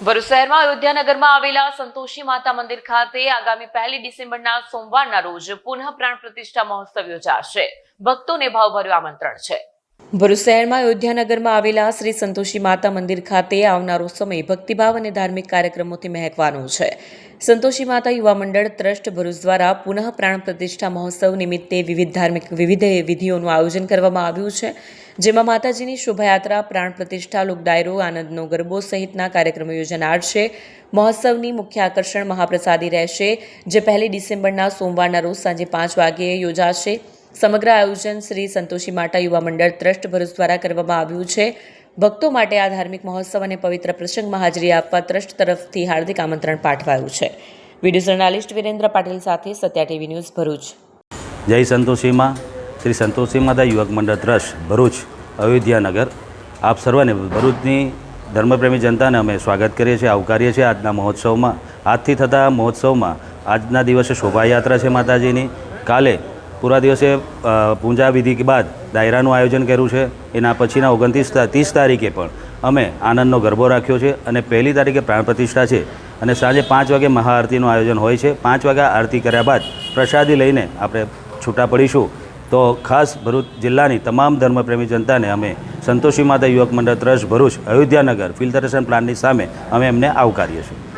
ભરૂચ શહેરમાં અયોધ્યાનગરમાં આવેલા સંતોષી માતા મંદિર ખાતે આગામી 1 ડિસેમ્બરના સોમવારના રોજ પુનઃ પ્રાણ પ્રતિષ્ઠા મહોત્સવ યોજાશે. ભક્તોને ભાવભર્યું આમંત્રણ છે. ભરૂચ શહેરમાં અયોધ્યાનગરમાં આવેલા શ્રી સંતોષી માતા મંદિર ખાતે આવનારો સમય ભક્તિભાવ અને ધાર્મિક કાર્યક્રમોથી મહેકવાનો છે. સંતોષી માતા યુવા મંડળ ટ્રસ્ટ ભરૂચ દ્વારા પુનઃ પ્રાણ પ્રતિષ્ઠા મહોત્સવ નિમિત્તે વિવિધ વિધિઓનું આયોજન કરવામાં આવ્યું છે, જેમાં માતાજીની શોભાયાત્રા, પ્રાણ પ્રતિષ્ઠા, લોકડાયરો, આનંદનો ગરબો સહિતના કાર્યક્રમો યોજાનાર છે. મહોત્સવની મુખ્ય આકર્ષણ મહાપ્રસાદી રહેશે, જે 1 ડિસેમ્બરના સોમવારના રોજ સાંજે 5 વાગ્યે યોજાશે. સમગ્ર આયોજન શ્રી સંતોષી માતા યુવા મંડળ ટ્રસ્ટ ભરૂચ દ્વારા કરવામાં આવ્યું છે. ભક્તો માટે આ ધાર્મિક મહોત્સવ અને પવિત્ર પ્રસંગમાં હાજરી આપવા ટ્રસ્ટ તરફથી હાર્દિક આમંત્રણ પાઠવાયું છે. વિડીયો જર્નાલિસ્ટ વિરેન્દ્ર પાટીલ સાથે સત્યા ટીવી ન્યૂઝ ભરૂચ. જય સંતોષીમાં. શ્રી સંતોષી માતા યુવક મંડળ ટ્રસ્ટ ભરૂચ અયોધ્યાનગર આપ સર્વને ભરૂચની ધર્મપ્રેમી જનતાને અમે સ્વાગત કરીએ છીએ, આવકારીએ છીએ આજના મહોત્સવમાં. આજથી થતા મહોત્સવમાં આજના દિવસે શોભાયાત્રા છે માતાજીની. કાલે પૂરા દિવસે પૂજા વિધિ બાદ ડાયરાનું આયોજન કર્યું છે. એના પછીના 29-30 તારીખે પણ અમે આનંદનો ગરબો રાખ્યો છે અને 1 તારીખે પ્રાણ પ્રતિષ્ઠા છે અને સાંજે 5 વાગે મહાઆરતીનું આયોજન હોય છે. 5 વાગ્યા આરતી કર્યા બાદ પ્રસાદી લઈને આપણે છૂટા પડીશું. તો ખાસ ભરૂચ જિલ્લાની તમામ ધર્મપ્રેમી જનતાને અમે સંતોષી માતા યુવક મંડળ ટ્રસ્ટ ભરૂચ અયોધ્યાનગર ફિલ્ટરેશન પ્લાન્ટની સામે અમે એમને આવકારીએ છીએ.